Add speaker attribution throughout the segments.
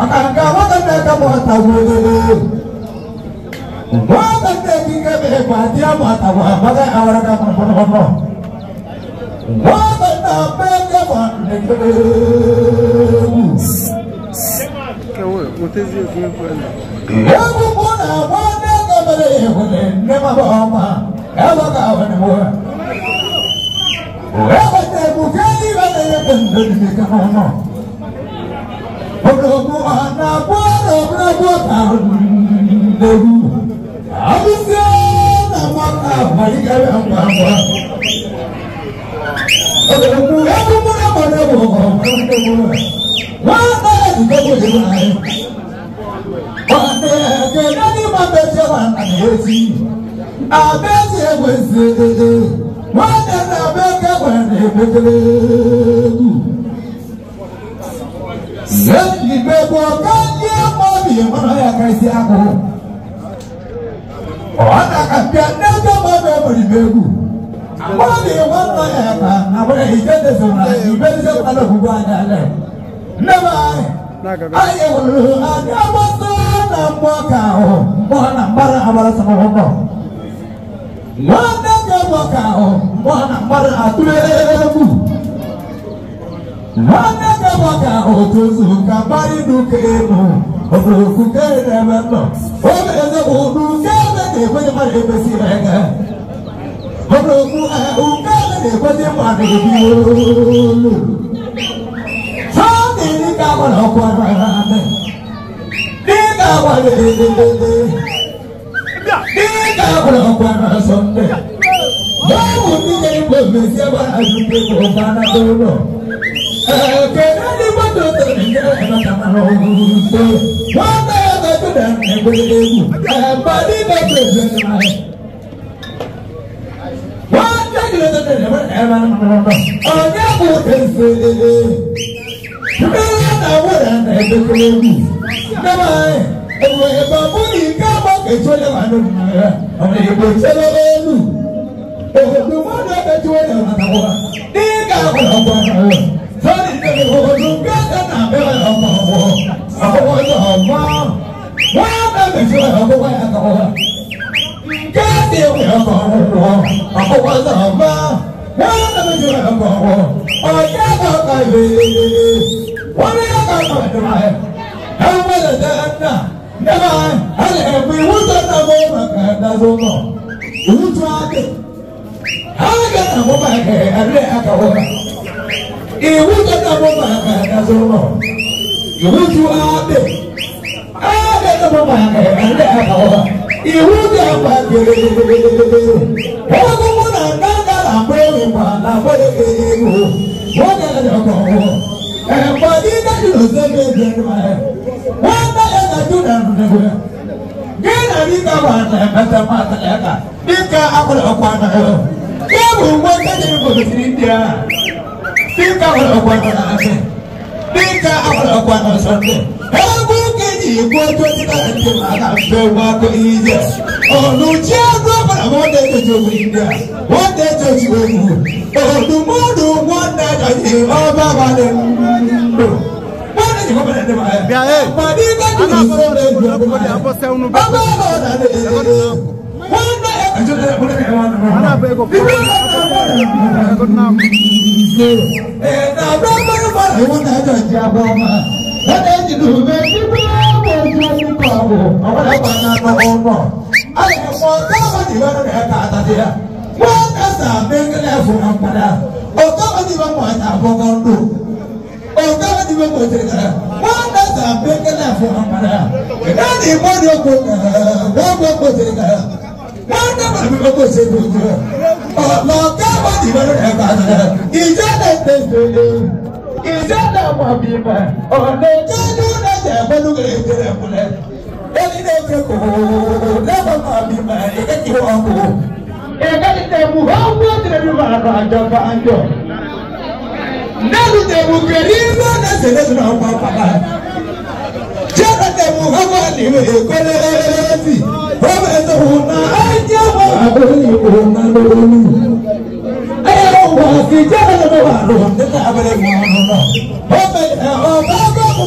Speaker 1: Akanga wakanda kamata wulu. Wakanda kinga be patia mata wa maga awara kamata. Wakanda be kamata.
Speaker 2: What is your game for?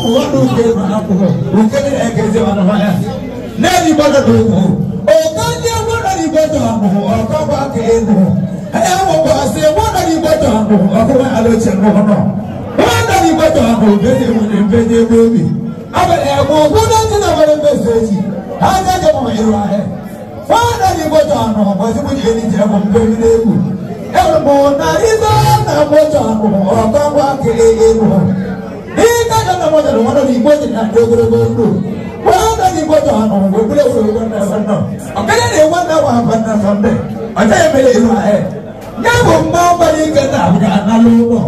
Speaker 1: wanu ke mana ko ukene ekeze wana haya nani bada do o kanje wana ni bada mo ka ba ke no aya mo ba se wana ni bada mo ko ba alo che mo no wana ni bada mo beje bobi aba e mo wana ti na bare message haja je mo irwa he wana ni bada mo ba se mo je ni je mo be ni ku e mo na iza na bada mo ka ba ke no ika jana moja no wana ni moja na dogoro gondo wana ni moja no gobule wana wana akale ne wana wa bana sonde ata emele ira e nyabo mbamba ikana buka na lugo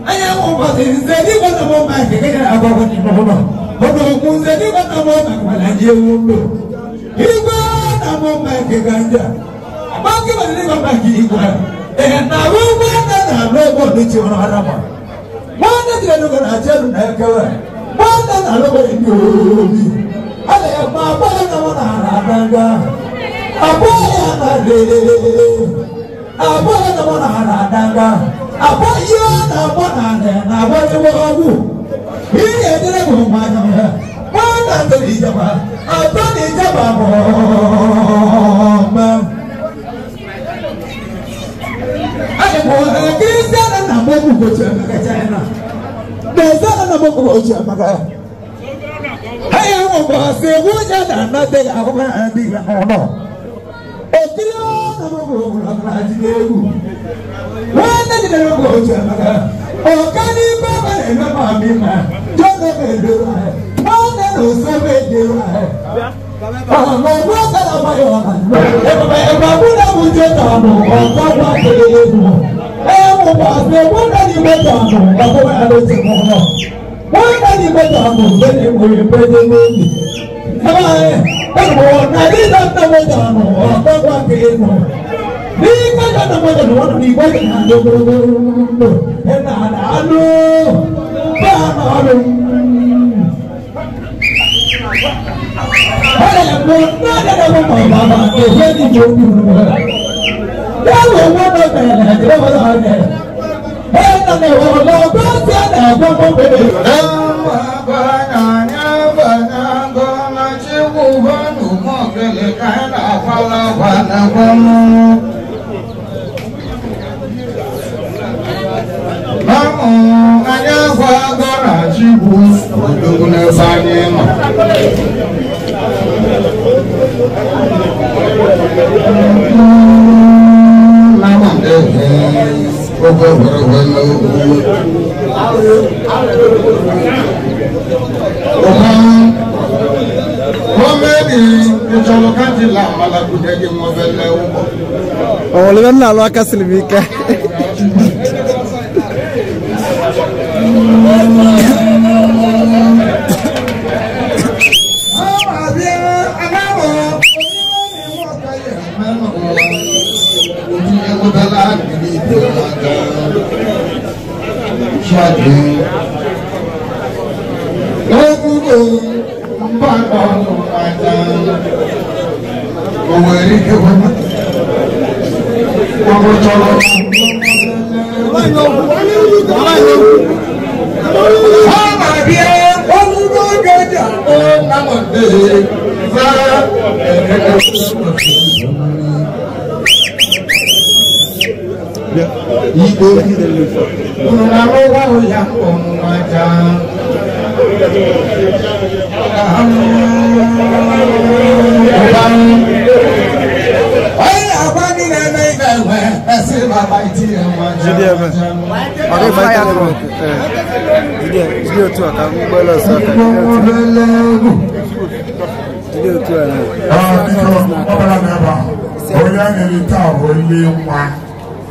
Speaker 1: aya mo ba zedi wana mo ma ke ke aba ko ni no bodo kunze ni wana mo ma kwala je wundo igwa na mo ma ke ganja abaki ba ni ba ki igwa na wo na logo ni chi wana harama mana tidak ada nak jalan nak kawan, mana nak lupa ini. Ada yang apa yang mana ada, apa yang ada, apa yang mana ada, apa yang ada, apa yang baru. Ini adalah mana mana terjadi, apa terjadi. Kristian na Mungu kuja makachana. Desa na Mungu kuja makaya. Haya Mungu asikuja na tega kwa andika ono. Okilo na Mungu akajidegu. Wana jina Mungu kuja makaya. Okani baba na mama jono kedura. Wana no sabe kedura. Mama waka na bayo. Baba buna mujeta no okwa kedura. Mo ba se wona ni meta no ba ko alo ti mo no wona ni meta no le ni mo ye pe de ni ba mo na ni da ta mo da no ba ko ke no ni ka da na mo da no ni ba ke na do do e na na alo ba na alo ala mo na da mo ba ba ke ni jo ni ya wo wo do be na je wo do ne ena ne wo lo ko ti na bo bo be ba na nya ba na go na chi wo ba nu mo ke le ka na fa la wa na go ma mo anya fa go na chi wo do na sa ni ma
Speaker 2: Oh, le ven la lo acá silvica.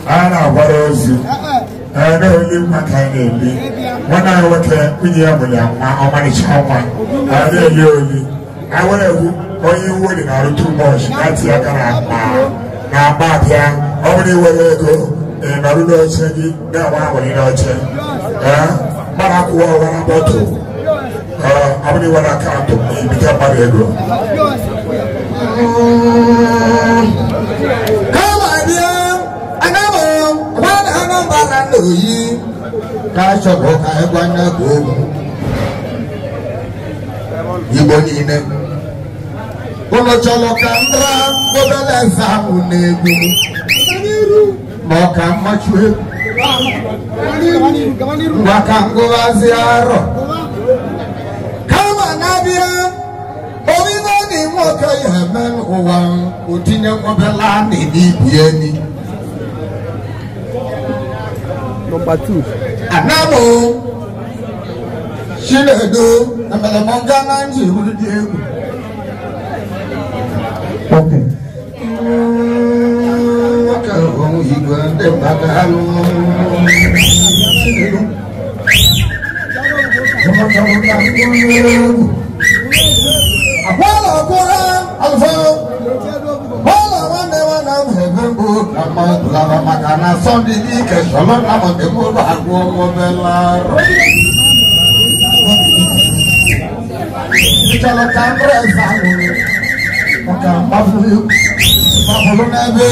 Speaker 3: ana warozi ana oli makane bi wana woke kunye amule amma omani chawa ana eli oli awara hu oyi wodi na ru too much ati akara amma na ba bia omani wele ego na ru do chegi na wa woni do che mara ko wa boto omani wala ka to bi ka ba ego oyi ka chọbọ ka egwana go
Speaker 1: Ibonine. Uno cholo kandra, gobele zamu negu. Moka machwe. Wakango waziaro. Kama nabia. Omigo ni moka yemen uwa. Utine gobela ni bieni.
Speaker 2: Number 2.
Speaker 1: Anamo. Shiledo. Namele monga nanji ulidiegu. Okay. Kalau ibu anda bakal Apala Quran alfa Apala mana hembu nama lama makanan sendiri ke salon nama demo aku mobelar Kalau kamera salu maka mafu nebe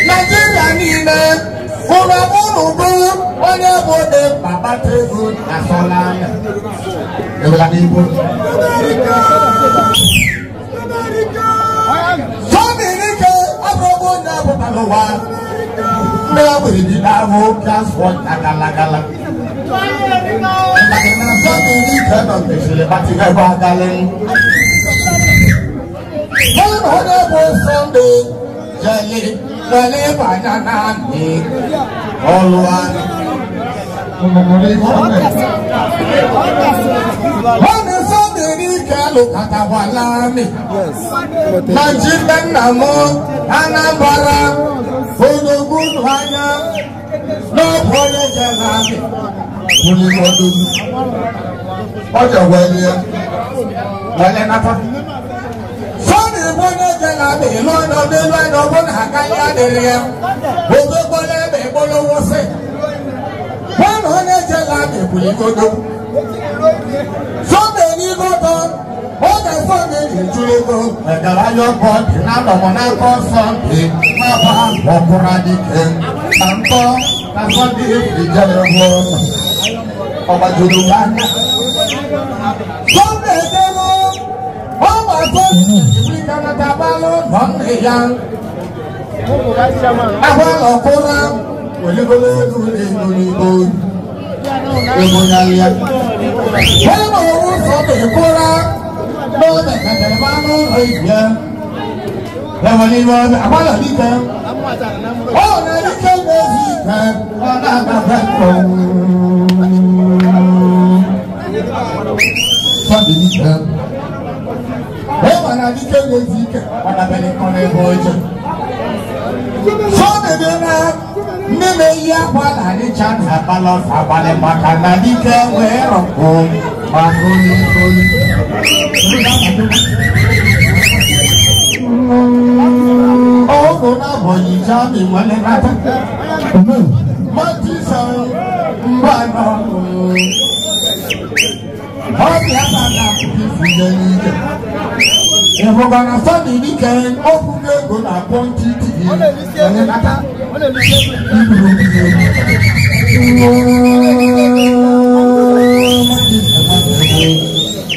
Speaker 1: Nigeria niile ụlọ ụlọ onye bụ de baba tegu asọla ya ebela n'igbo sọmịrịke ọbụrụ onye apụtara ụwa ndị agbere dị n'ahụ transport agalagala maka na sọmịrịke nọ mesịrị gbatịga ebe agalị onye bụ Sunday jeli jeli banana ni oluwan One Sunday ni kelu kata walami Najib namo Anambra Odogun hanya No pole jelami Kuli wadugu Oja waliya Wale napa Sunday bono jelabi Lono de lono bon hakaya deriya Obe bole be bolo wose One hone jelabi kuli wadugu Sunday ni godo Oga Sunday ni juligo Egala yoko Dinalo monako Sunday Maba wakura dike Santo Na Sunday Ijale wona Oba julugana Sunday demo Oba Sunday Iblikana tabalo Bongeyang Awalo kura Weligole gule guligo Emonyalia Wema Sunday kura Nobe katalabano Oibia Lewali wabe Awalo dike Ona dike Nezike Ona gafeko Sunday dike Wema dike Nezike Ona bele kone boje Sunday dena Nime ya wala ni chanta balos Abale makana dike Wero kum Makuni kuni Ogo na bonyi jami mwale nata Matisa Mbano Hobi abana kufifujelije Evoga na fami nike Opuge go na ponti tigi Mwale nata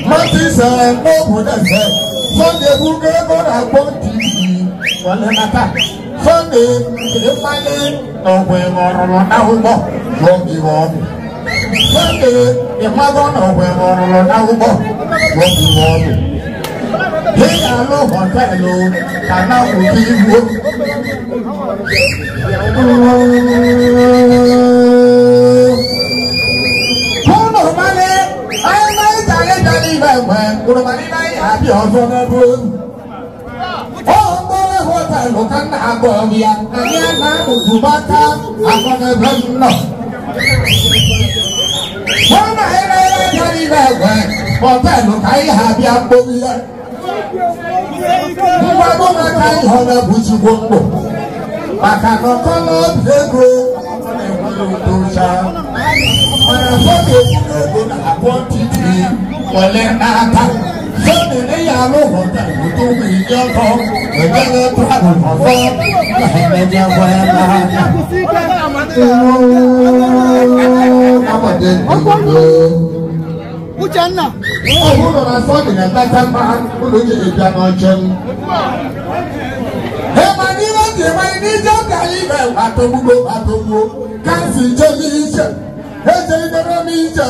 Speaker 1: Matisa Opuge Sunday buge go na ponti Wale nata Sunday Kepale Owe morolo na ubo Yogi wobu Sunday Imago na owe morolo na ubo Yogi wobu Hiya lo hotelo Kana uki iwo Kuno male Ay mai tale tali wewe Kuno mali na ya bi ozo na bun Hotel kan agobia Ayana ukubata Akone bendo Wana hele jari wewe Hotel kai habi agobia Mwago makai hona buchi gombo Makano kono bego Akone dosha Wana soke bego na apontiti Wale nata Sunday ni ya lo hotel Utu miyoko Wegele travel hozo Lahemeja wena Amade Ndugo
Speaker 4: Uchenna.
Speaker 3: Oh, who knows something at that time? Who look at it, John? Hey, my dear, my ninja, I don't go. Can't see Jelly. Hey, the Ramija.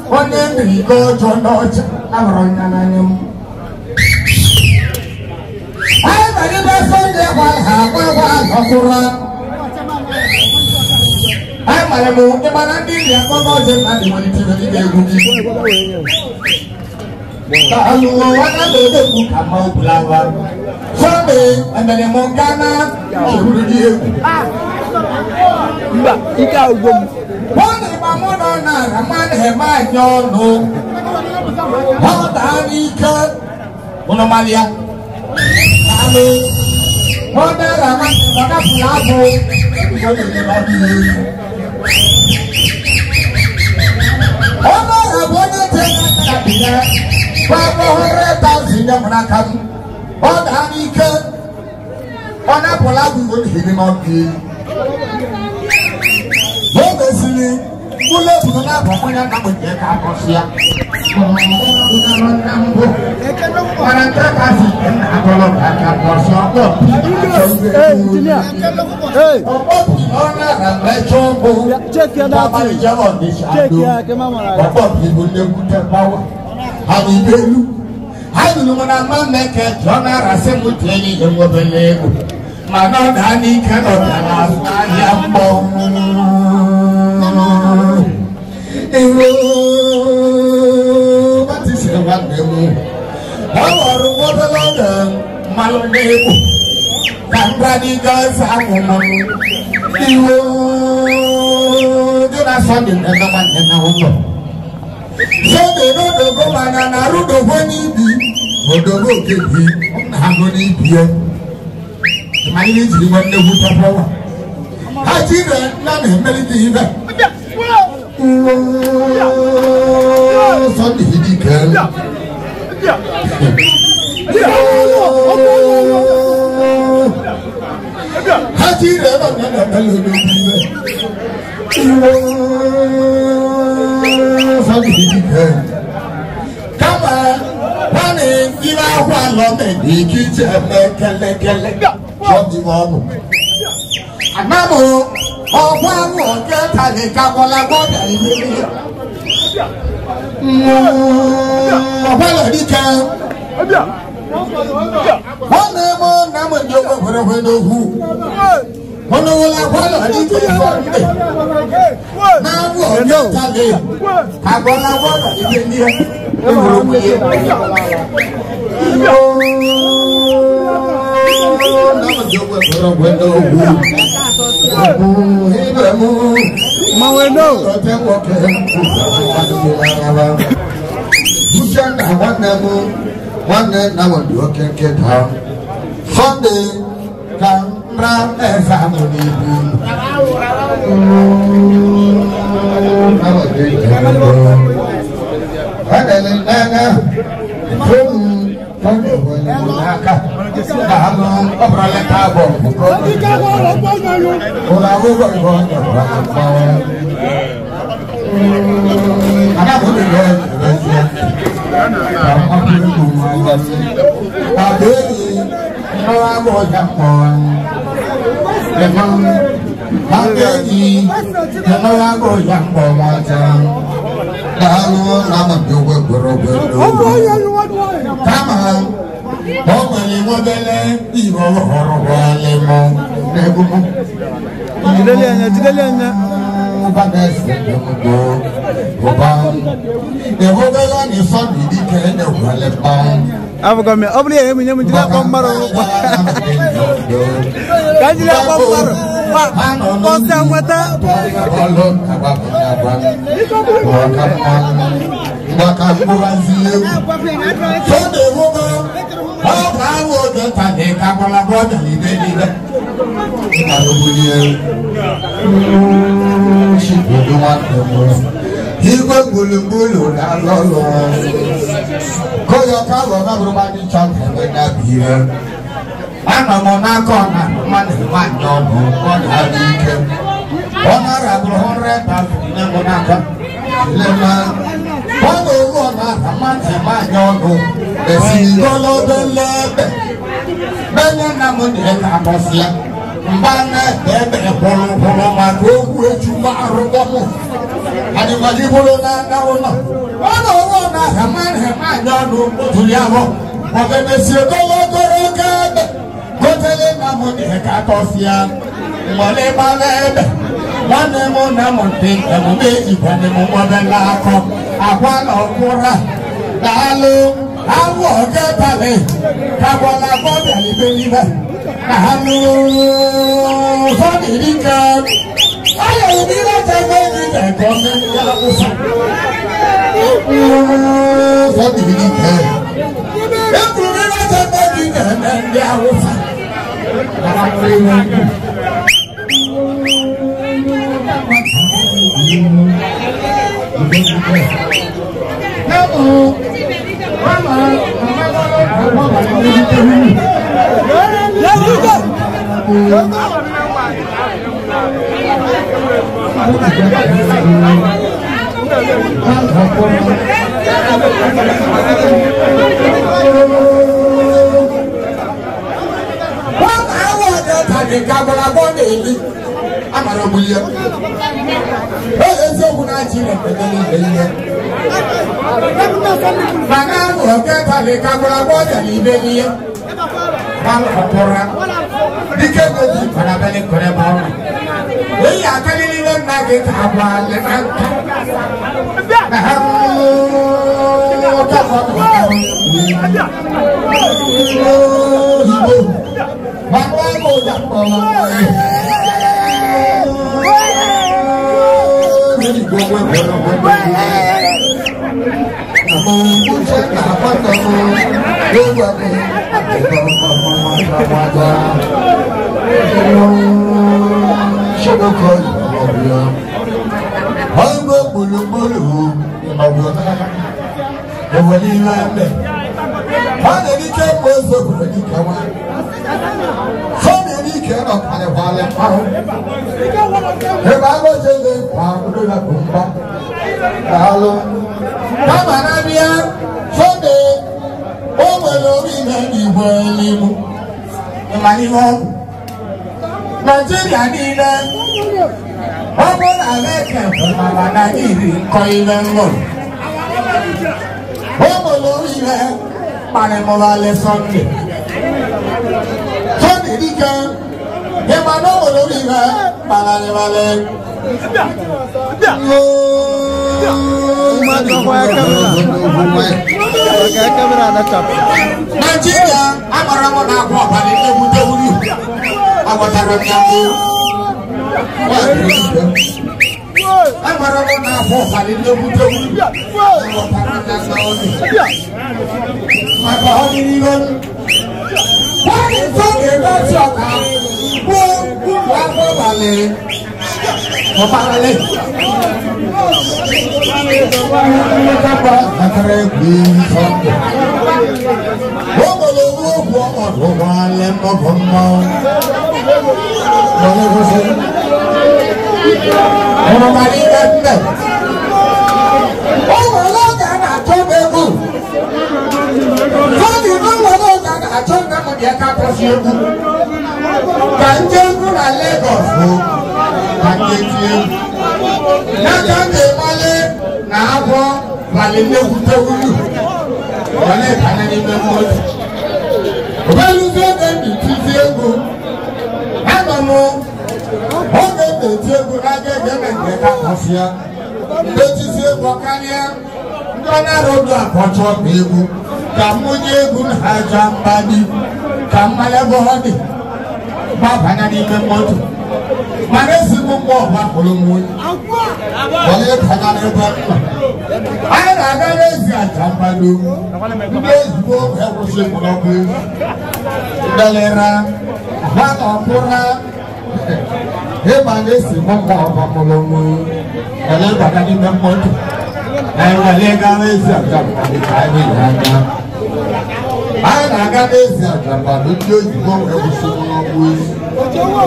Speaker 3: One day we go to North. I'm running. I never saw the one half of I'm a moon, the man and the young and the money to the baby. Hello, what are the come out flower? Sunday and then the Moncana. One day, my mother and a man have my young home. How the cut? Monomalia. Hello. What the
Speaker 1: One over a man, a man, the single of the lab. Benjamin and Amosia. Mbana ebe polo ma ko eju ma robomo ani ma di bolo na ona ona hama nya no tuliamo o be mesie dolo doro ka hotele na mo ni ka tofia mole ba lebe wane mo na mo tin e mo be ibane mo wa be la ko akwa na okura dalo awo ke tale ka bola bo de ni be ni be Ahamu Famirika Ayo Ubira Tamerika Komen Yabusa Famirika Ubira Tamerika Yabusa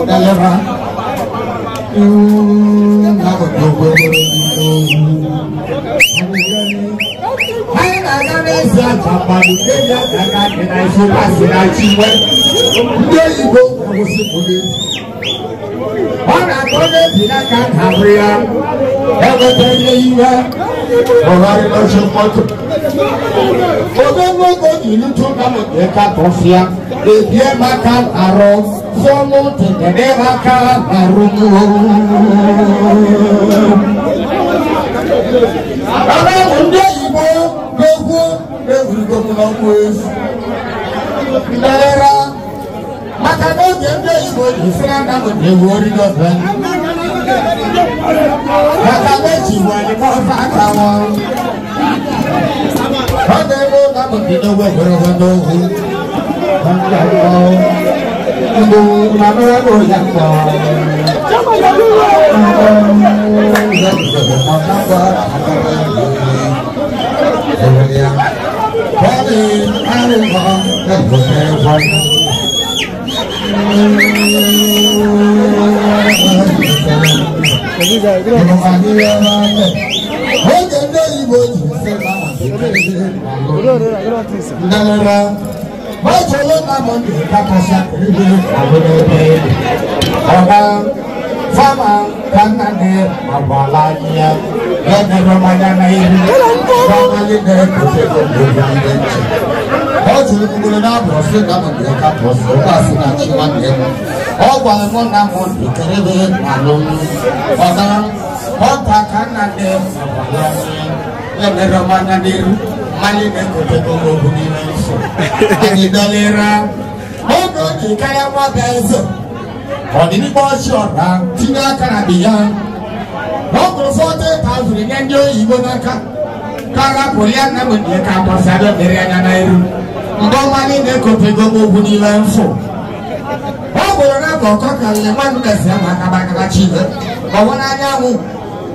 Speaker 3: Never
Speaker 1: Aganese Japani, Kenya, and I should pass it out. There you go, I was simply. On a corner, Pinaka, Cabria, everything you are, or I don't show photo. For them, we'll go to you to come and take up of here. The dear Macan arrow, for mountain, the never can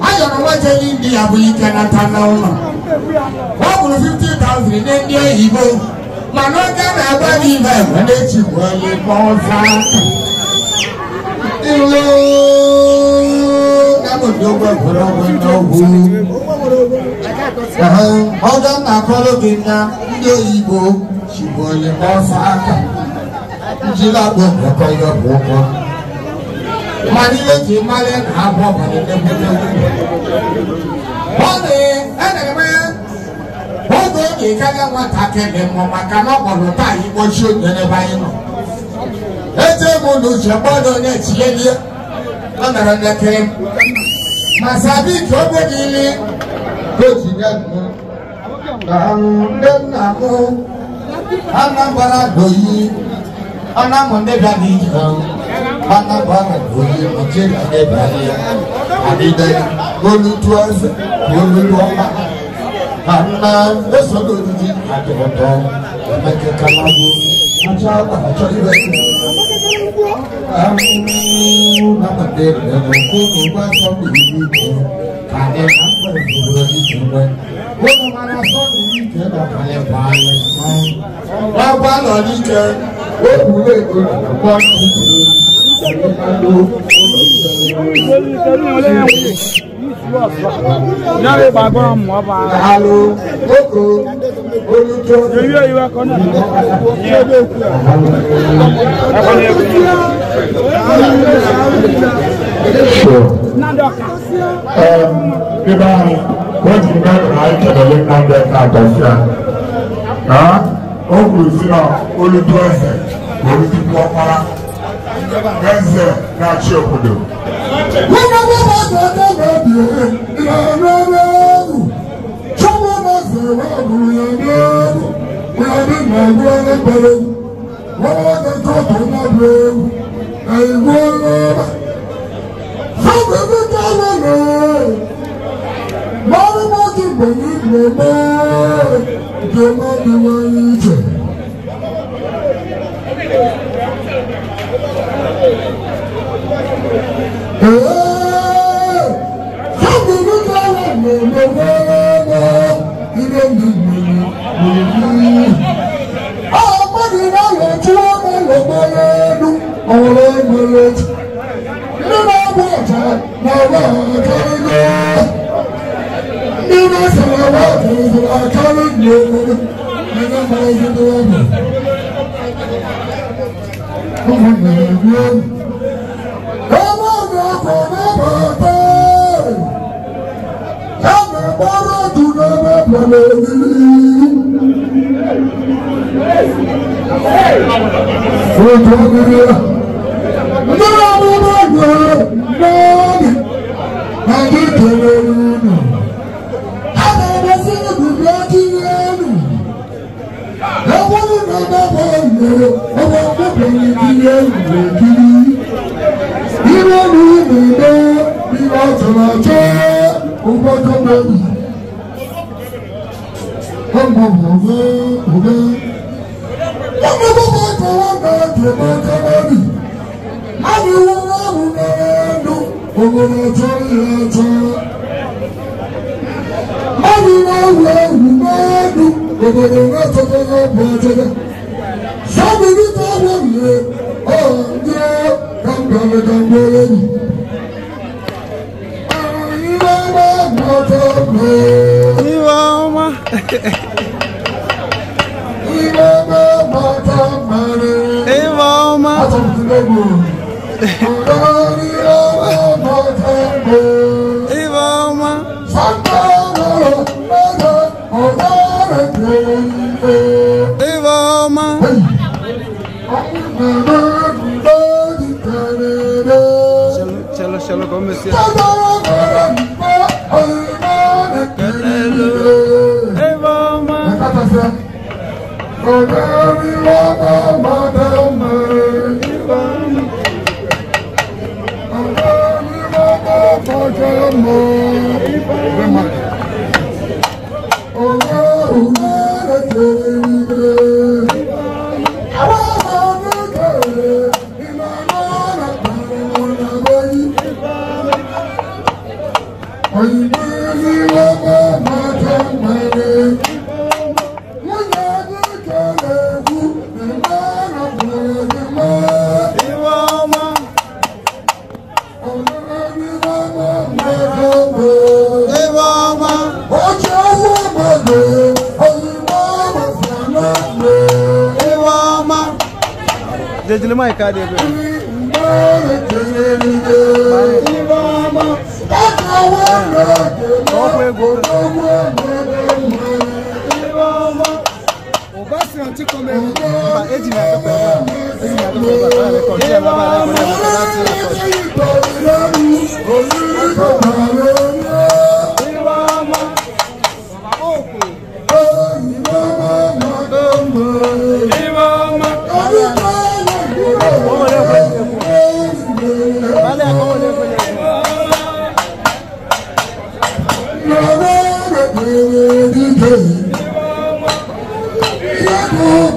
Speaker 1: I don't know what India we can turn down. 50,000 in India, evil. Manoka, I believe when they cheap were you born fast. I would do what I know who. Hold on, I call again. Evil, she was you born fast. She got what call your walker. Money, you might have one in the Money, and man. Although you can't want to take them, I cannot want to tie what should never know. Let them lose your body next year. Under the came. Masabi, probably go to that one. I'm not going to do. I'm not going to do. Mana bana doyi mjini nebalia adida golu tuaze golu tuama ana leso doji atoto meke kalabu achaba achaiwe na madere ngoko kwa sabu hivi kane ambaye zuri kimwe kwa maana sabu kenda pale pale wa balo dike o kule kwa Now by bomb, hello, Coco, you are going I
Speaker 2: Chalo comme monsieur. Jejilima ikade be. Obasi anti come ba eji na ka pe ba le ko je la ba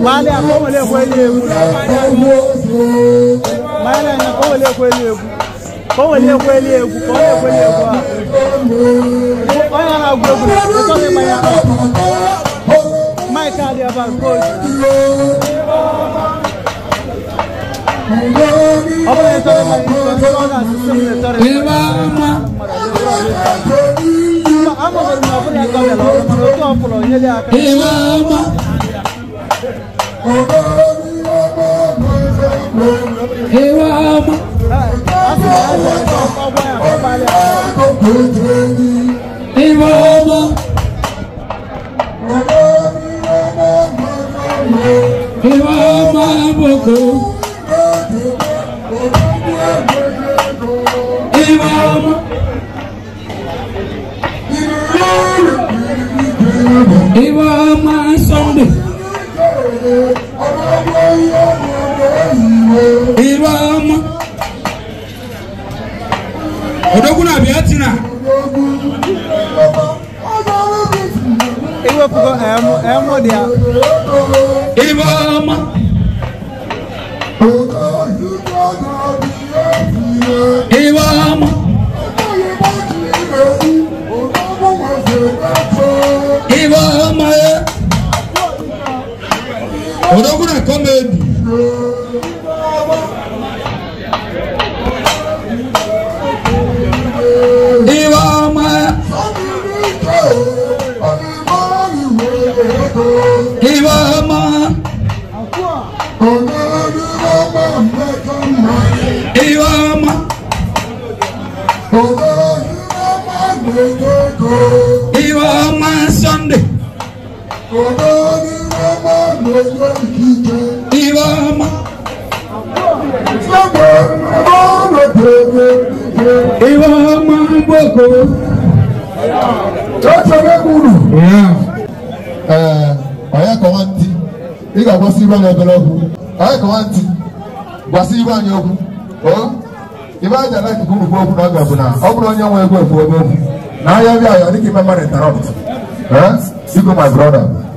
Speaker 2: Mali akomo le ko ile ebu. Mali akomo le ko ile ebu. Komo le ko ile ebu, ko le ko ile ebu. Oya na gbo gbo, e to le maya. My card ya ba ko. Obo le to le maya, ko na system le to le. Amo ko na ko ya ko le lo, to apolo ye le aka. Odoguna biatina. Ewo pugo emo dia. Ibama. Ibama. Ibama. Odoguna comedy. Iwama
Speaker 1: Iwama Boko.
Speaker 4: Oya kawanti. Iga kwasi iba na belogu. Oya kawanti. Kwasi iba nyogu. Oh. Iba ja like kunu kwa kuna ga buna. Obuno nya nwe go for go. Na ya bia ya diki mama interrupt. You go my brother.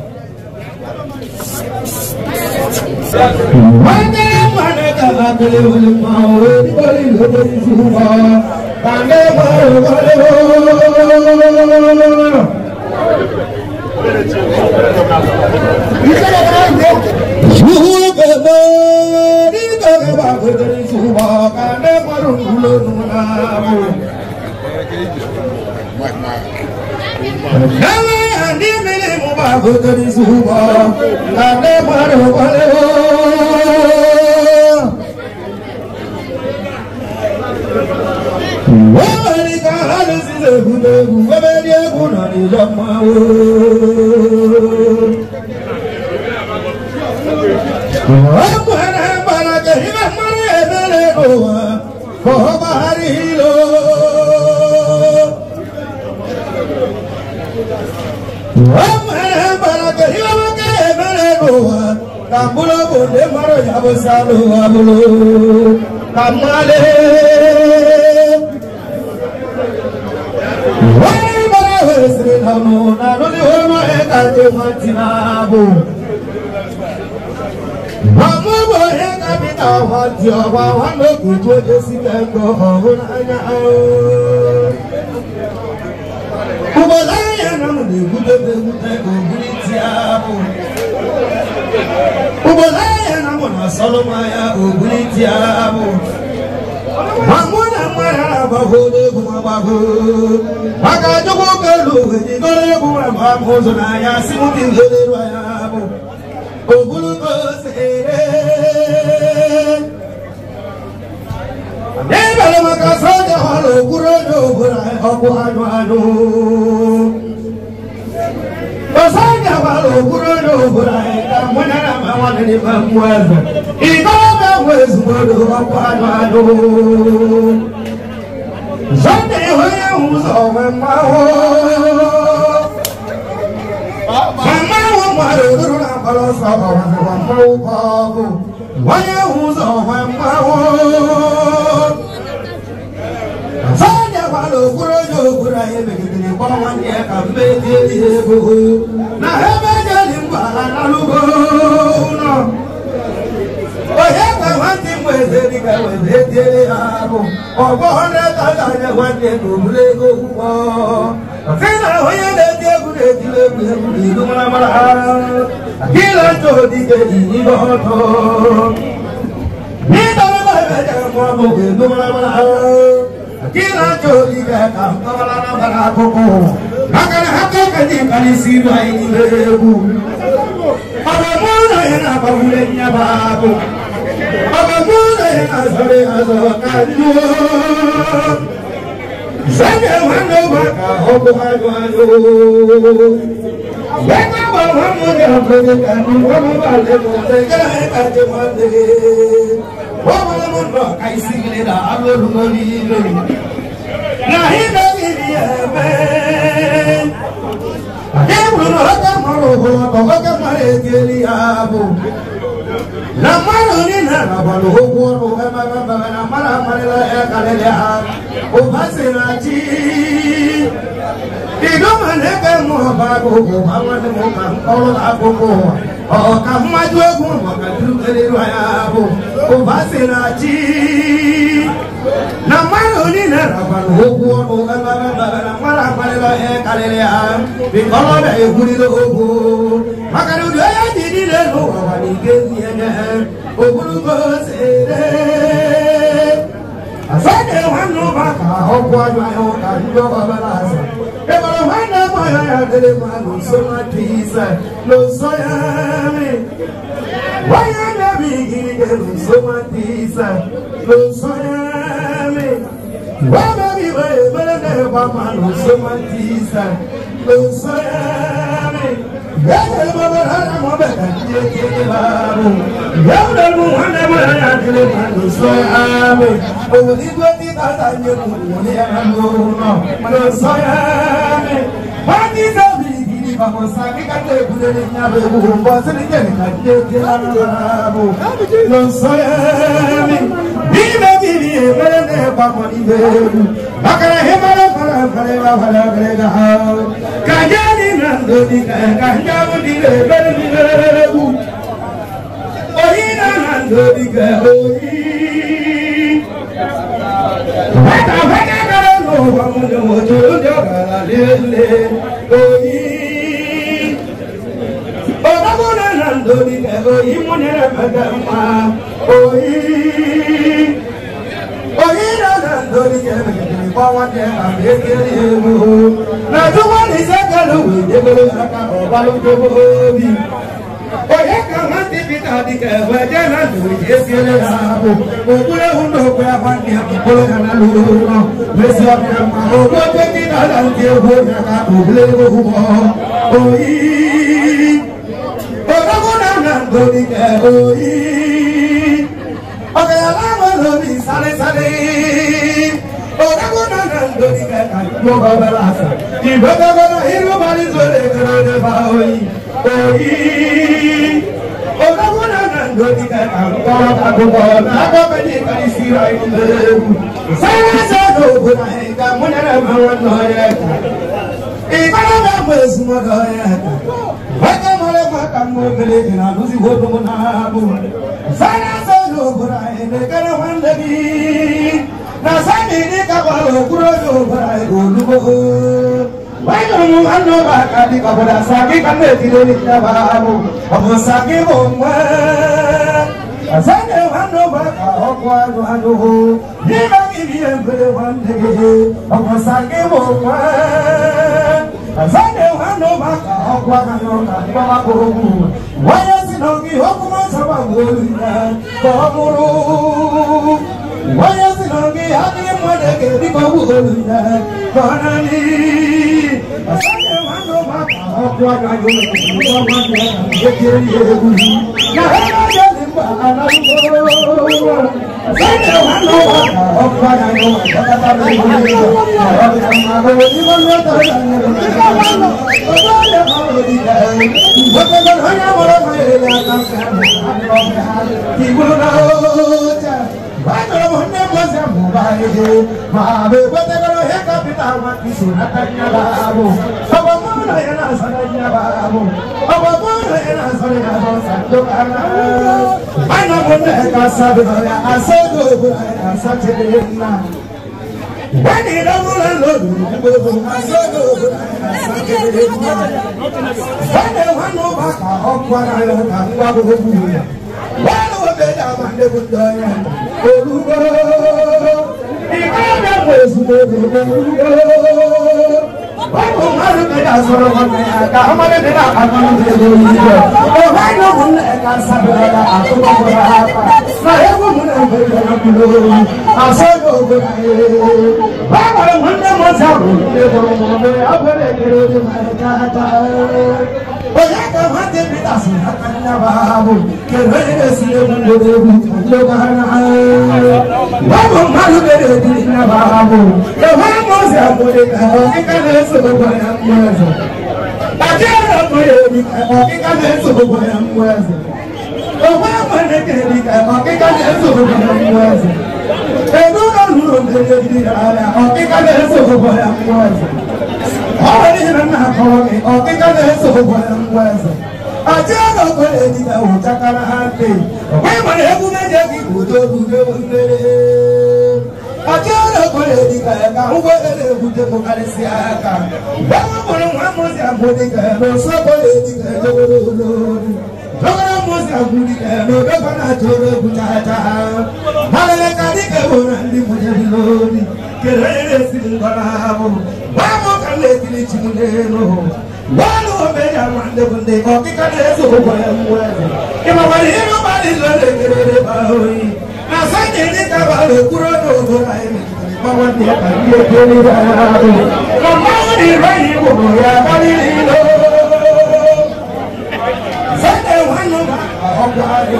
Speaker 1: Sunday,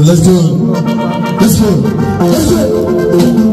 Speaker 4: Let's do it. Let's do it. Let's do it.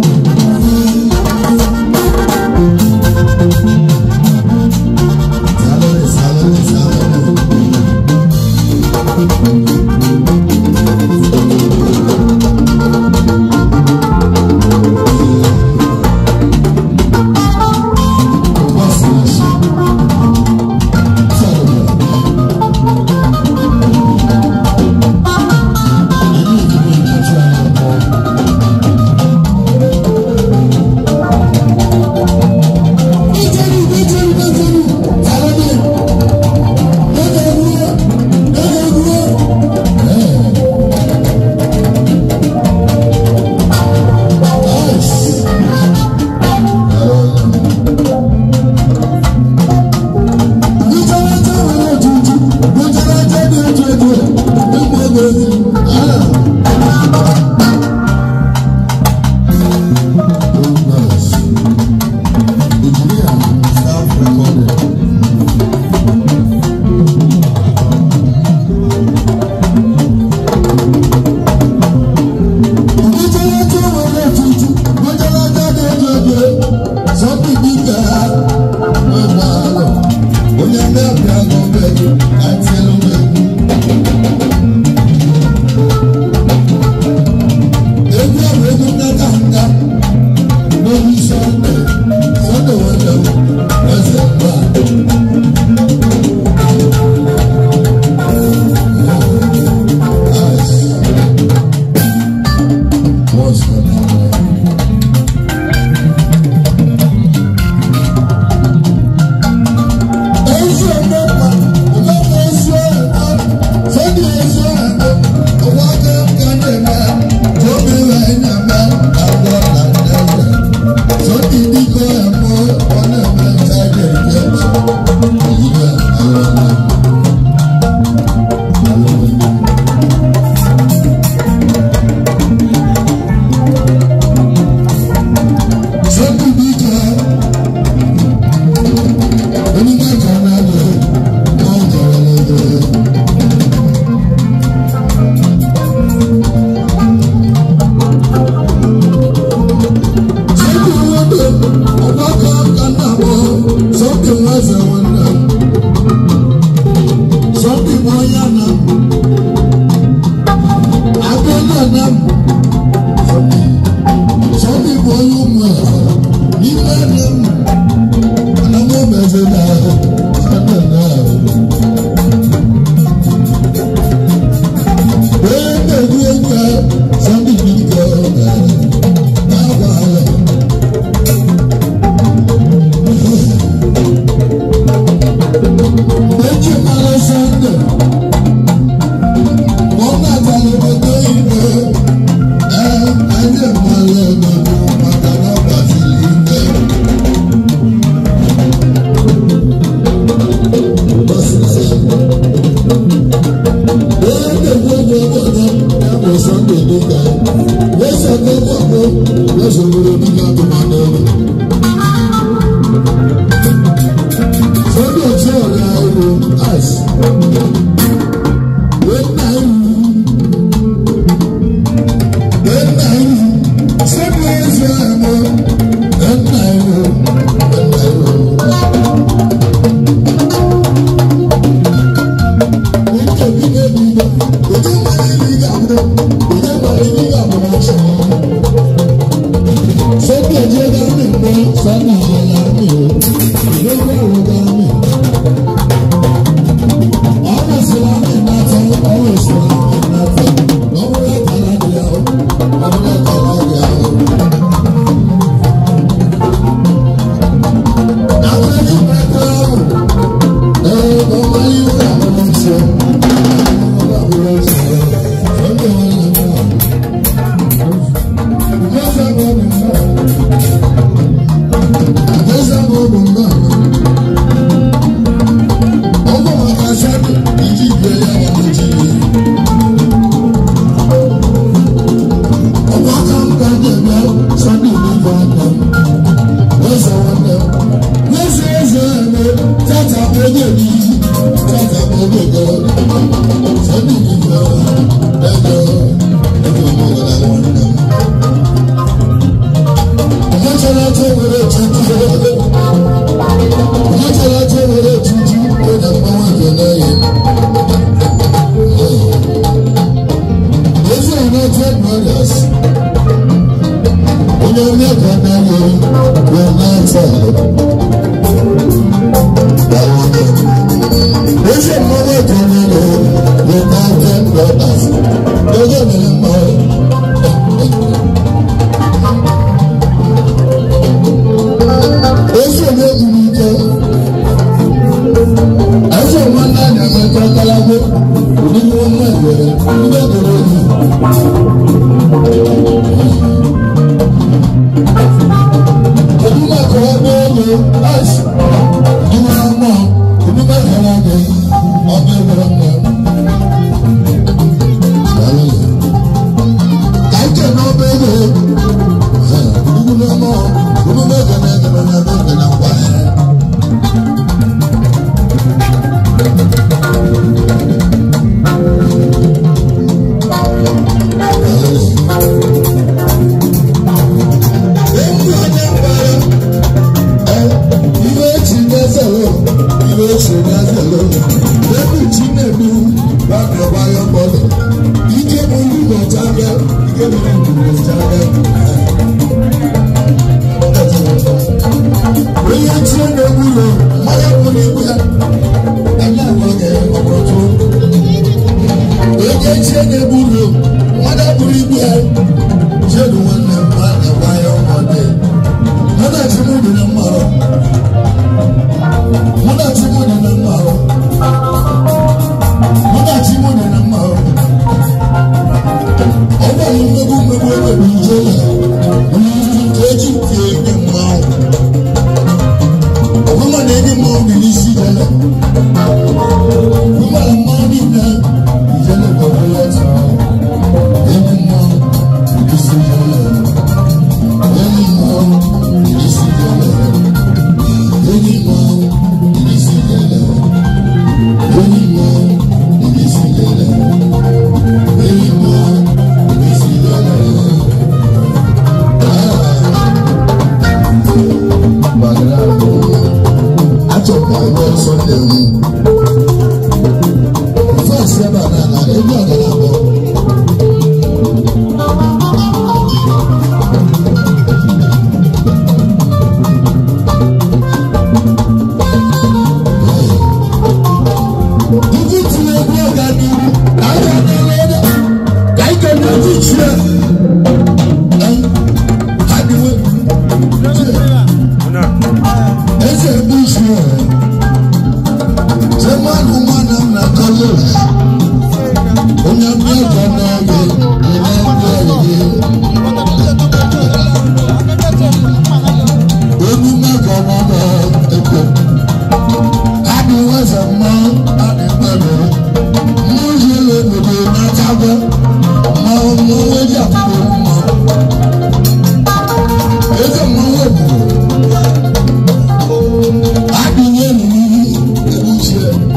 Speaker 4: Shit.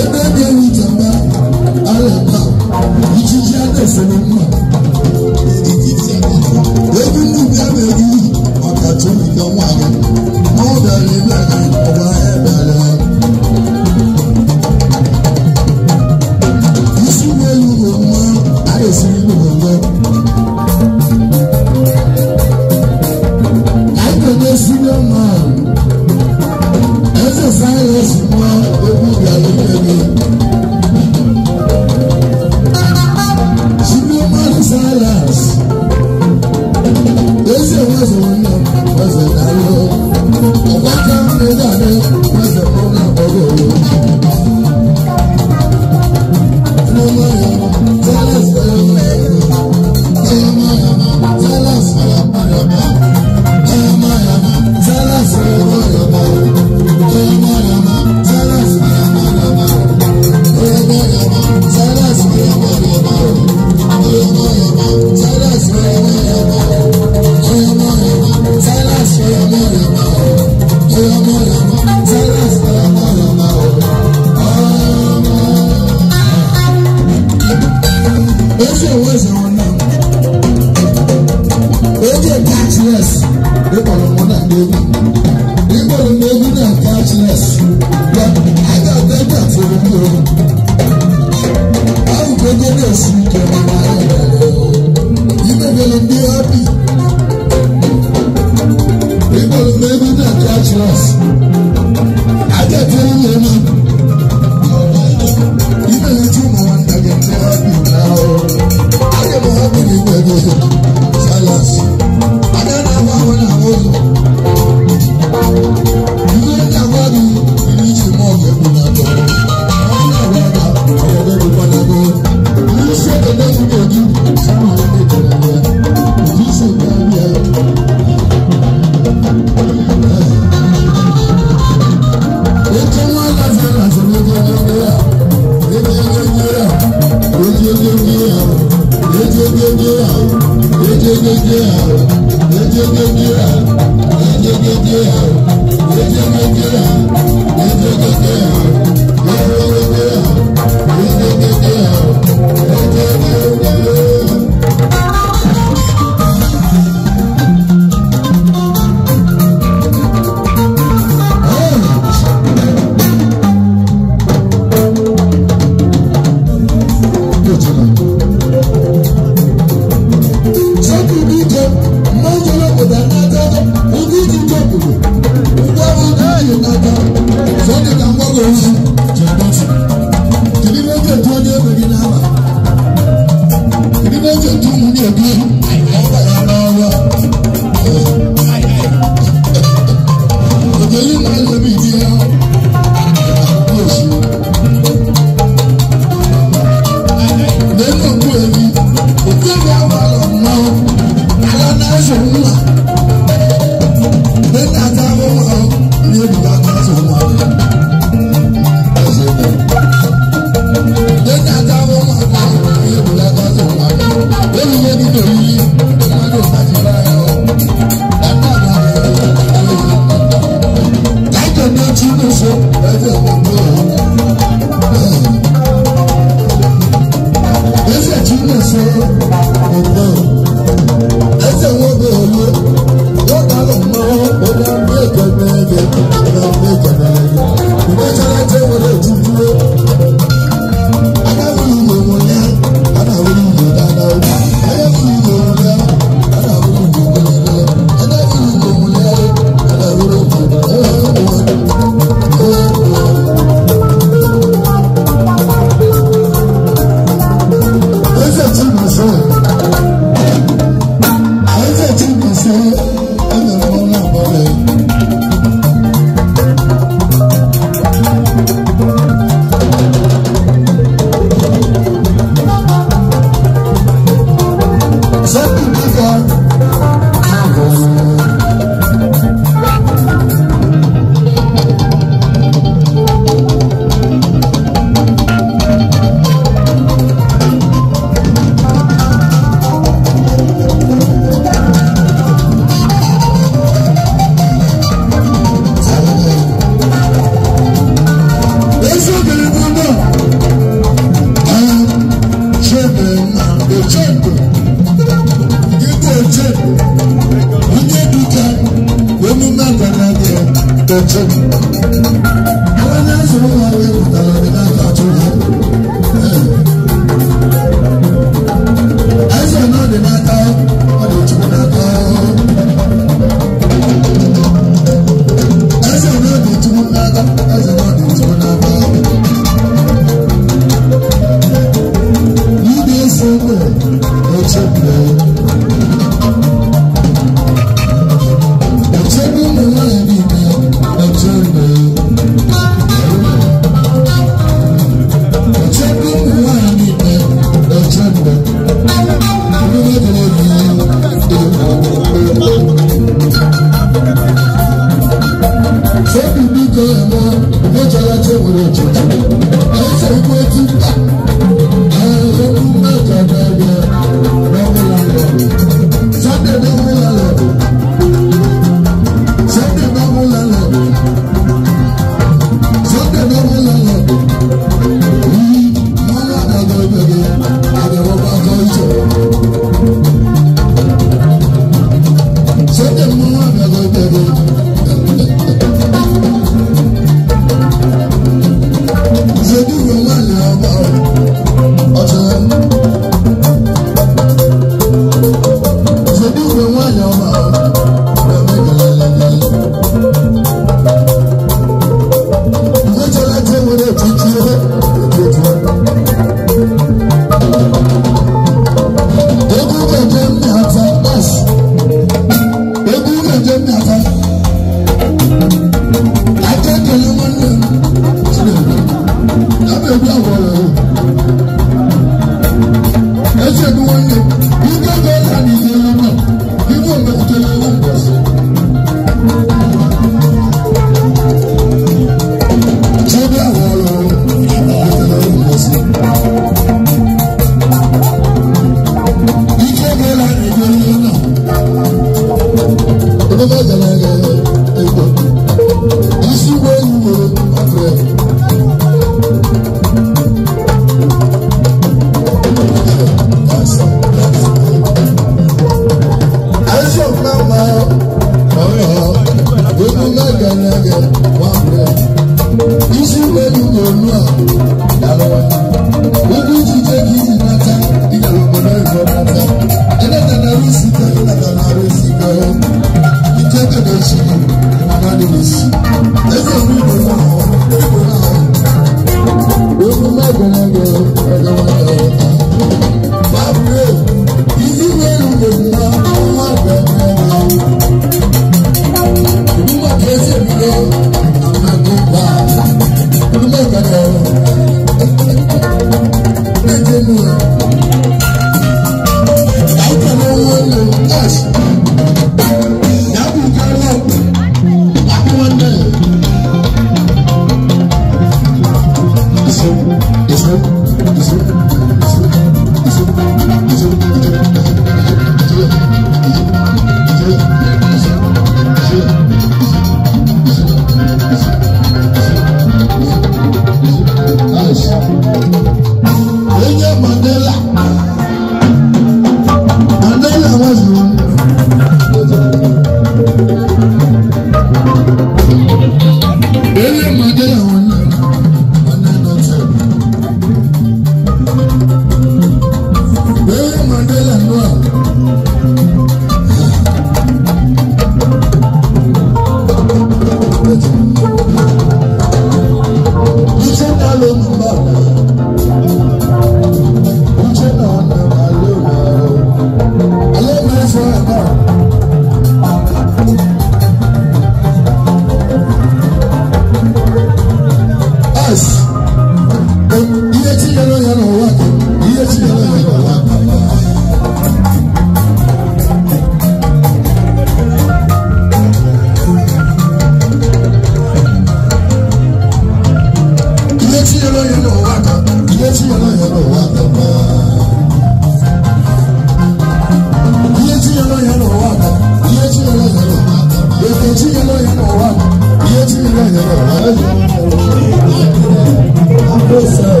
Speaker 1: Yes, sir.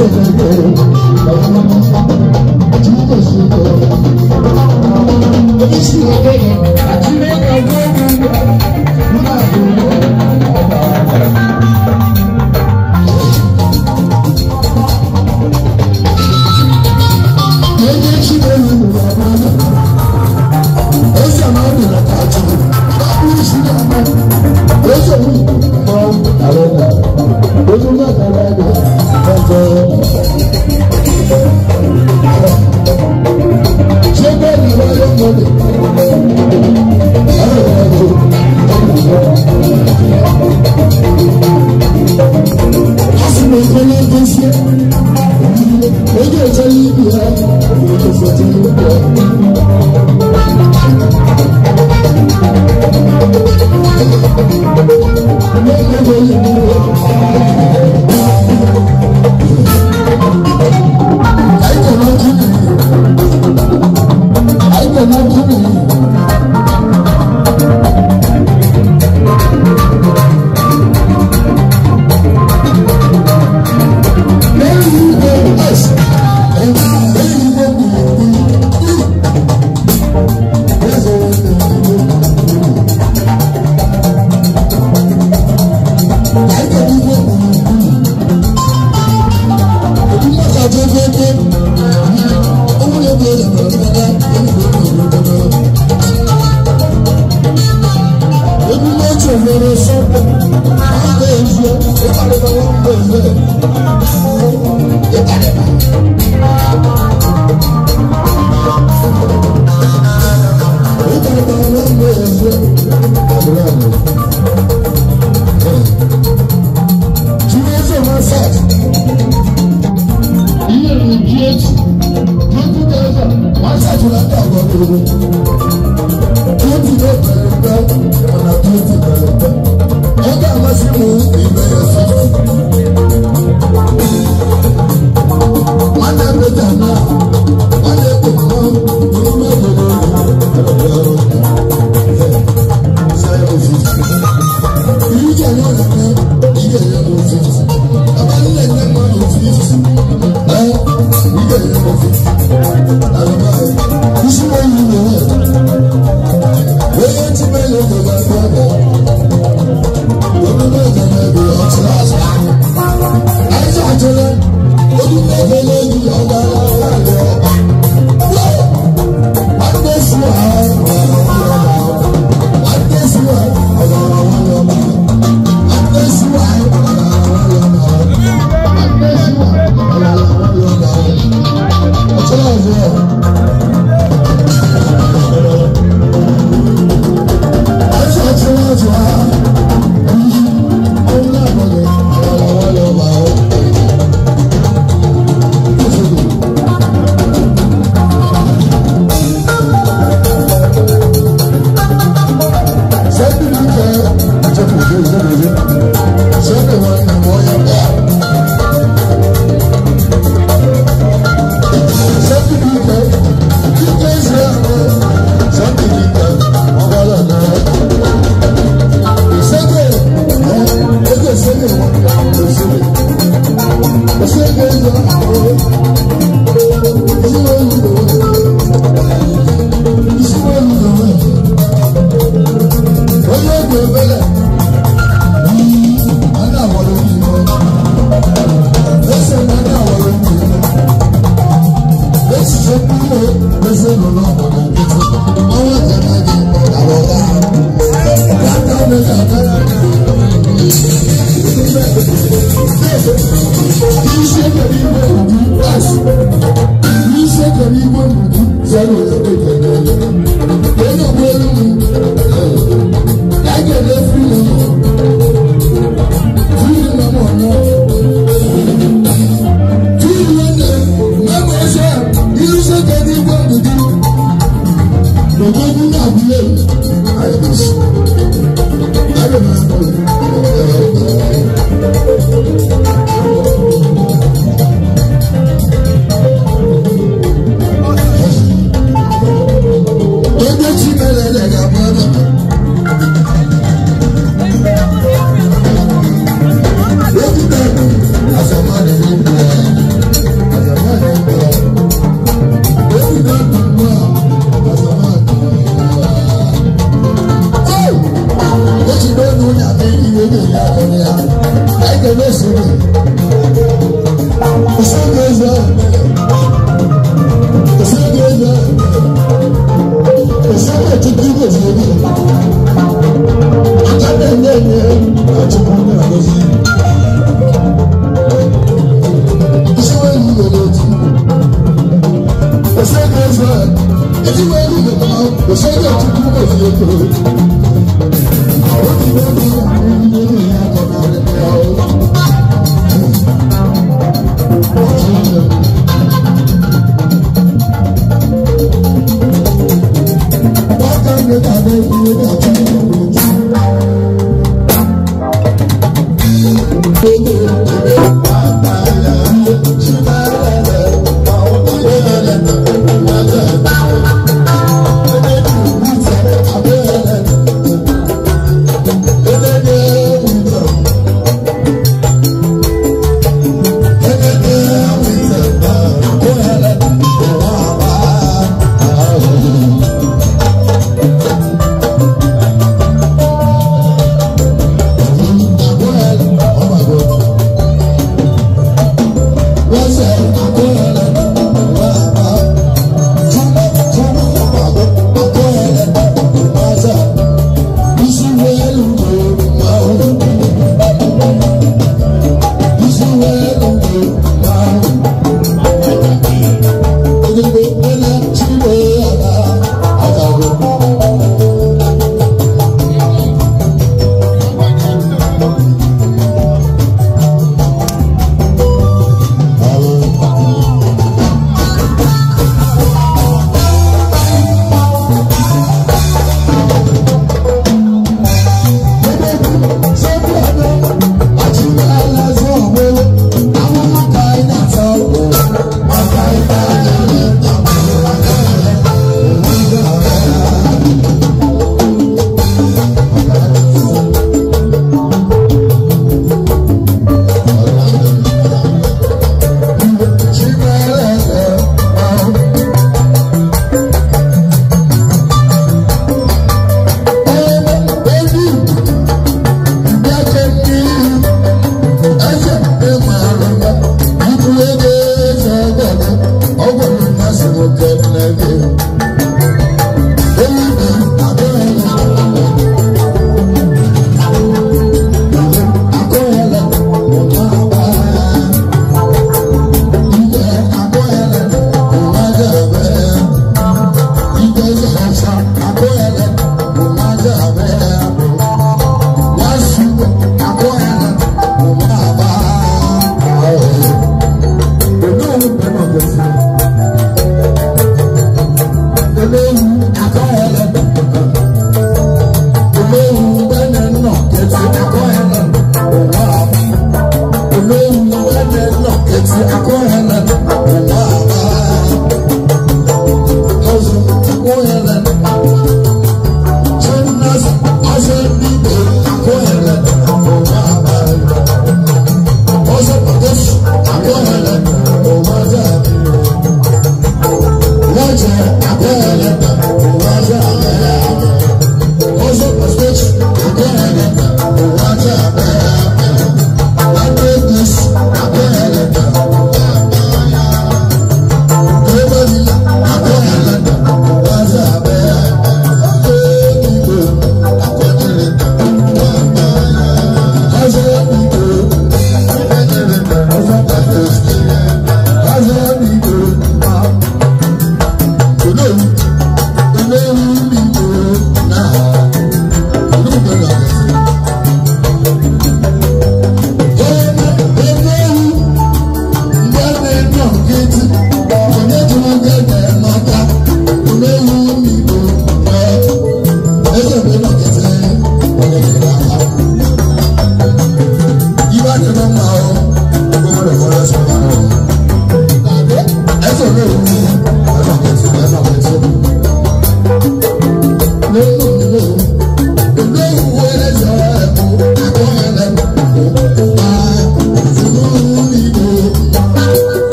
Speaker 4: Yes.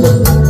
Speaker 1: Yeah.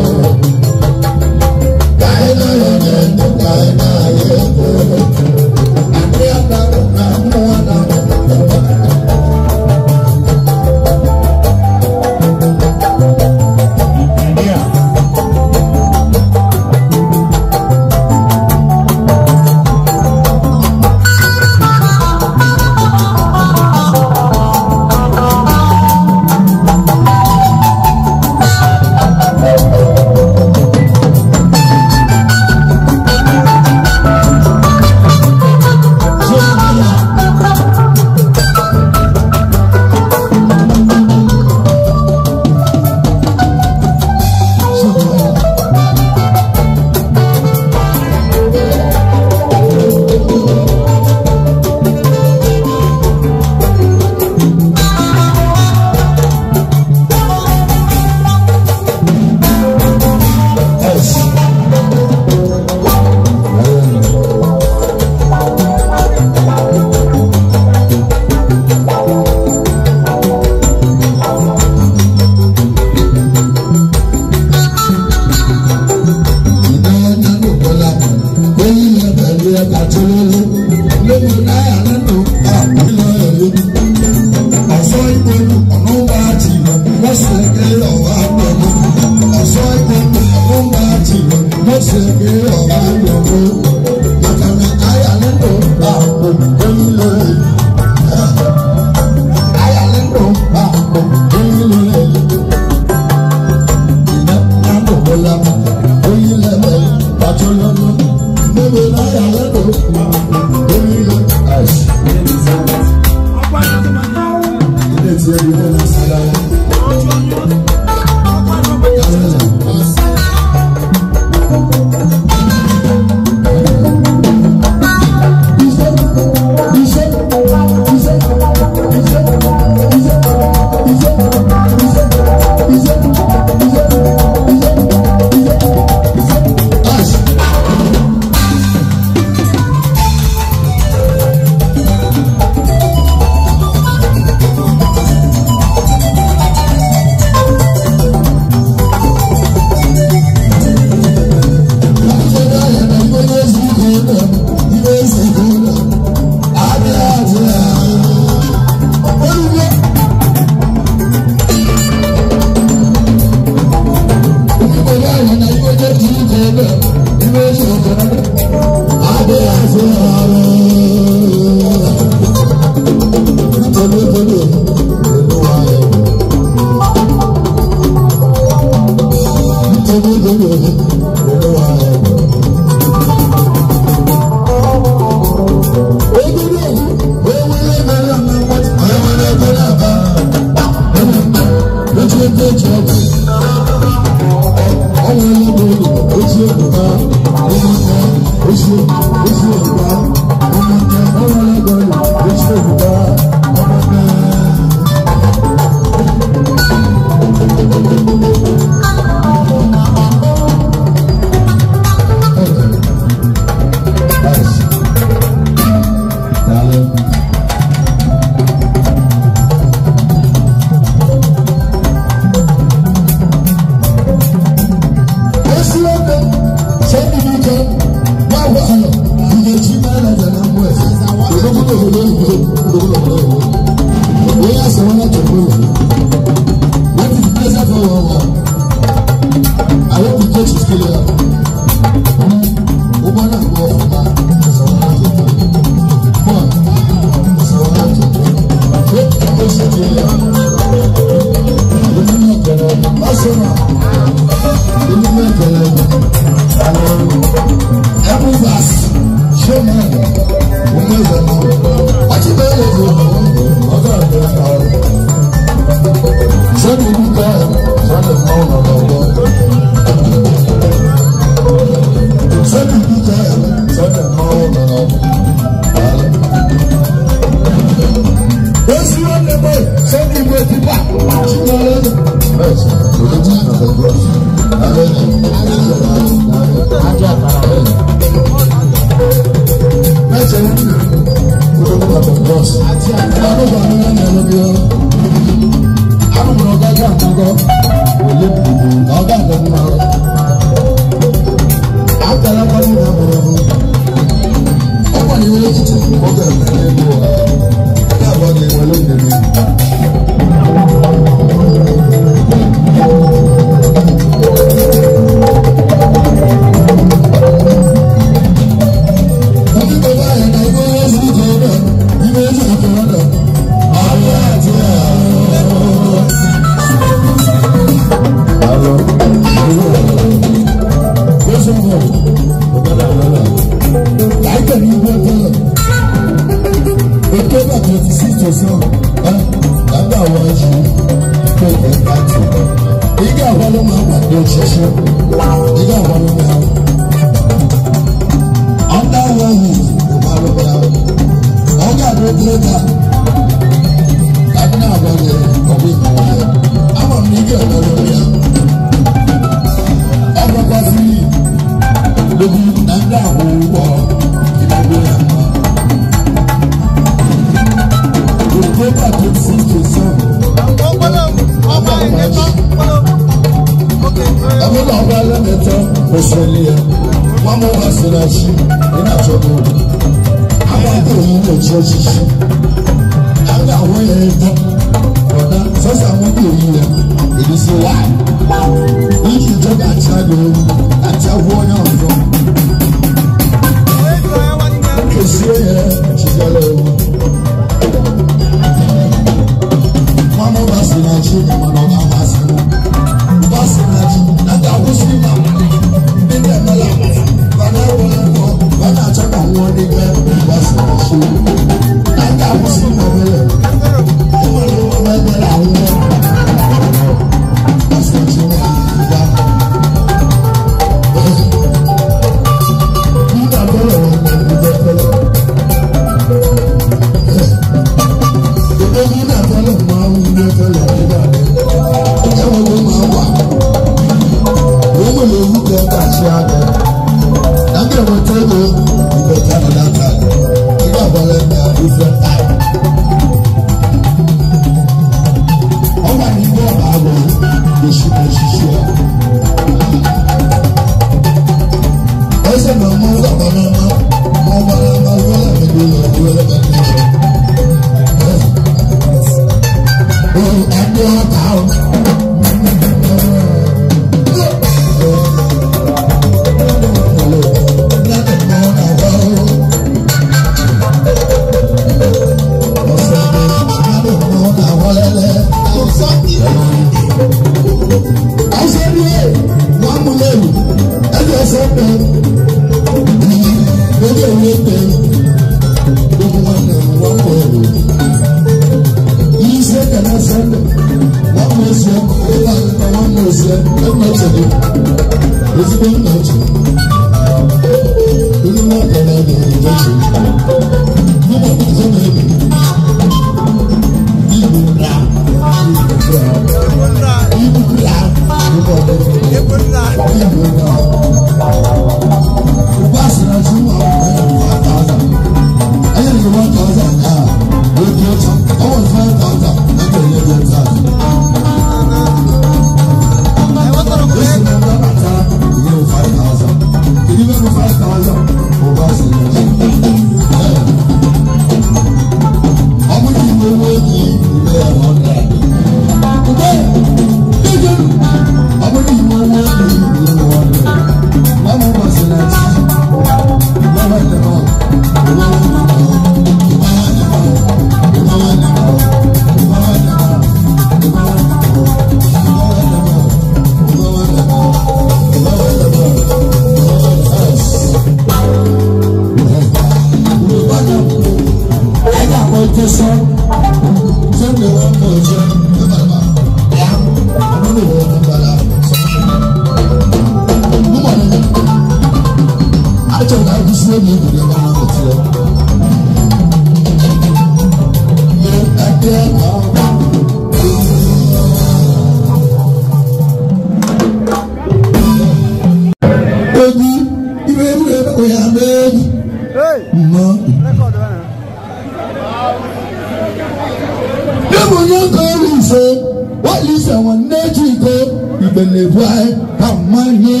Speaker 1: Benevai, Kamanye,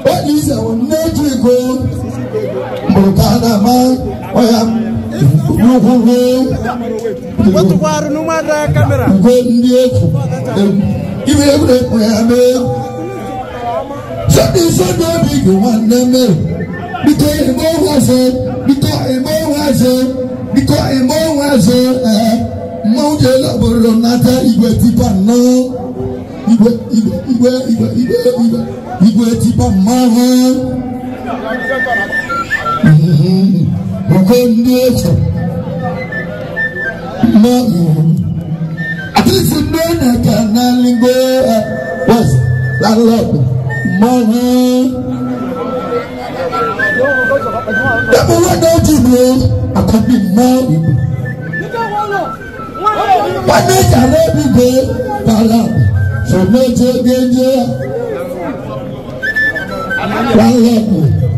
Speaker 1: what is our nature go? Mokana man,
Speaker 2: Quanto guarda numa câmera?
Speaker 1: Something so big, one name. Because a more was it, because a more was it, because a more was it, Mojella Boronata, Iguetipa, no, Iguetipa, Maha, at least a man can was landlord, Maha. Never went out to know I could be more. But they can let me go, Palam. So no danger.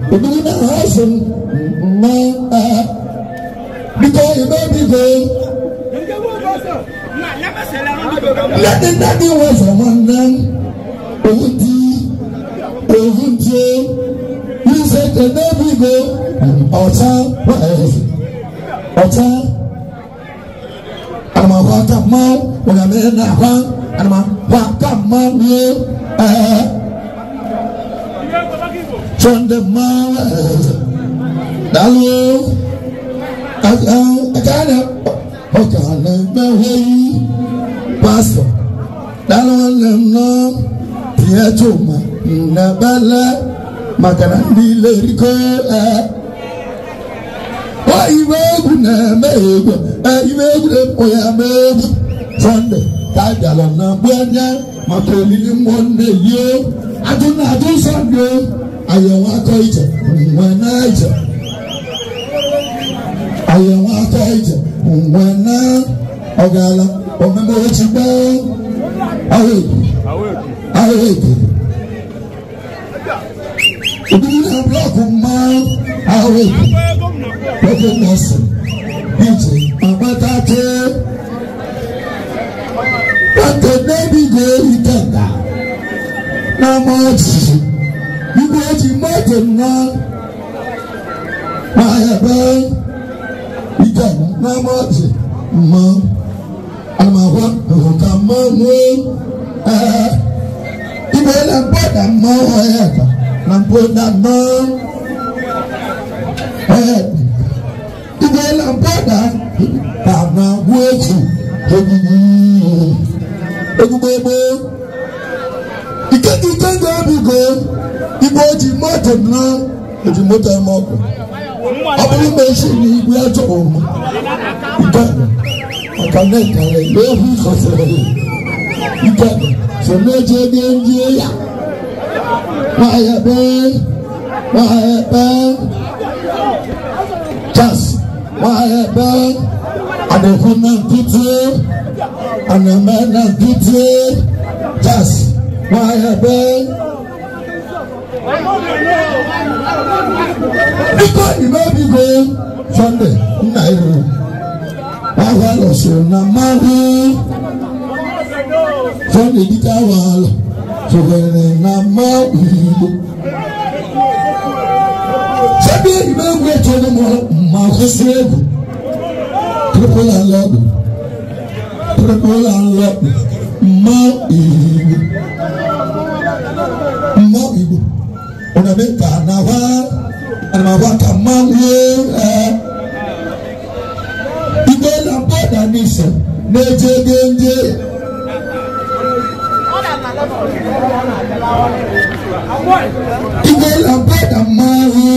Speaker 1: But do not hasten, because you may be there. Let the daddy was a one then. You said the baby go, Ota, I'm a walk up mouth when I'm in a home, and I'm a walk up mouth, from the mouth, Dalu, I can't Pastor, Dalu, no, Pietuma, Nabala. Makanandi leriko iwe na mego iwe oya mego Sunday tajalo na buanya makoli monde yo aduna adu Sunday ayewa koije mwanaije ayewa koije mwana ogala omembo chiba awe Ubina block man, awe. Peke nasi, DJ, abatate. Pake baby go itenda. Na mochi, iboji mote na. Maya bay, itenda na mochi, ma. Amawa, kama mo. Ibela boda mo heka. Lampoda no, Ibe lampoda, Pama Woku, Egubebo. You can't go go. Iboji motor no, if you motor moko. I believe mention we are to home. I can make a lady for you can. So no Jay. My bed, just my bed, and the woman did it, and the man did it, just my bed. Because you may be going Sunday, night. I was on a money. Sunday, the tower. So when I'm out, Sabi you may wait to the more, Marcus, triple and love, Moby, on a bit Nava, and my water man here. You go and put a mission, nature danger. Ibe la bada mahu,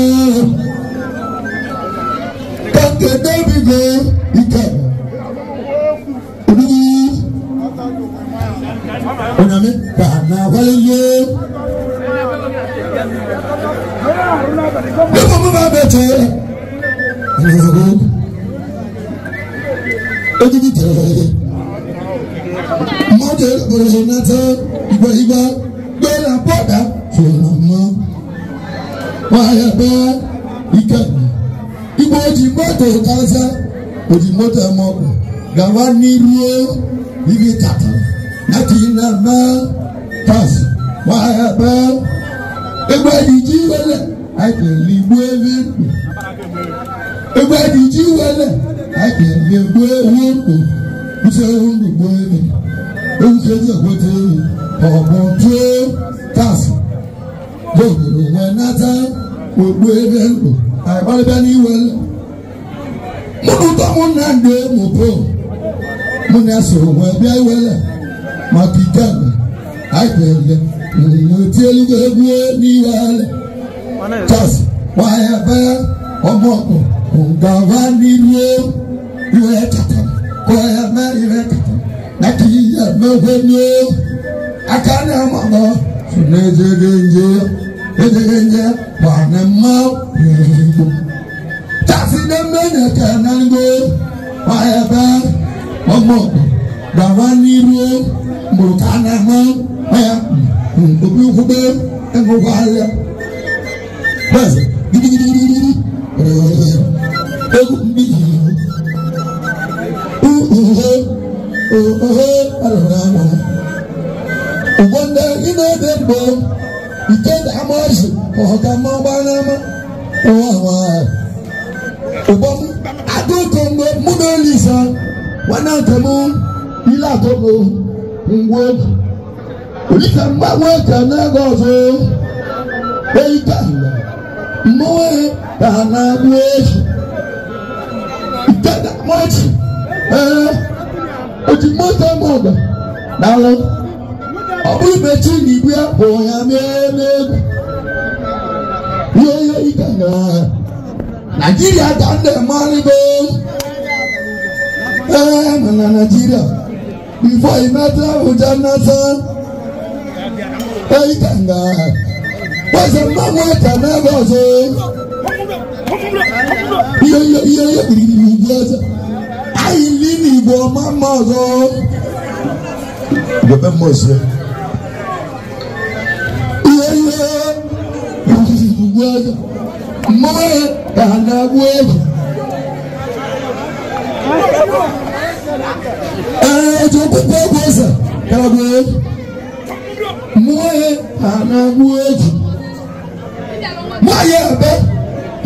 Speaker 1: kanke debi go ike. Oname kana wale. Lepo mama bete. Ejibite. Model Boronata, Iba, Bella Poda, Fulama, Wayaba, Ikan, Iboji Moto Kaza, Ojimoto Moko, Gawani Rio, Ibi Kata, Natina Ma, Cause why about everybody jiwele I can live with it. Everybody jiwele I can live with it. You say only with it. You say the hotel or control. Cause when that time we with it. I want to be well. Munuta munande mupo. Munaso we be well. Makitana I can tell you just why about Omoko, Gavani, you are Tatam, Koya Mary Rectum, Nakia, Maveno, I can't remember, Sunaja, one and more. That's in the minute, can I go? Why about Omoko, Gavani, Mukana, and Mobile. Yes. Wonder you know that boy. You can't amount or come on banana. I don't come with Mona Lisa. One out the moon, you like to go and work. We can work and never go. Hey, more than I wish. You get that much. It's more than mother. Now, I'll be betting you where boy I'm in. Yeah, you can. Nigeria done the money go. Nigeria. Before you met with Jonathan. Hey, you can. What's a man with a never say? I live in my mother. The members. My and I wait.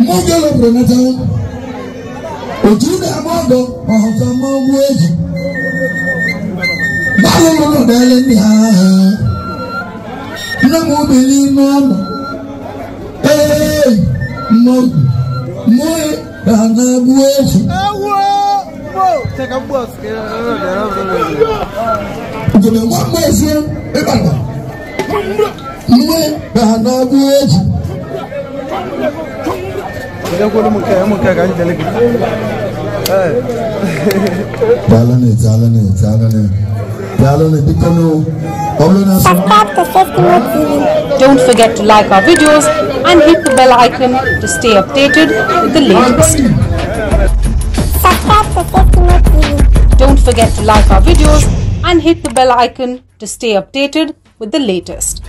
Speaker 1: Mogelo Pronata Ojuna Mogo of the Mongway Malo Delenia No more believe no Hey Mog Moe and a word take a bus the one more Moe and a word
Speaker 5: Subscribe to 50 TV. Don't forget to like our videos and hit the bell icon to stay updated with the latest. Subscribe to 50 TV. Don't forget to like our videos and hit the bell icon to stay updated with the latest.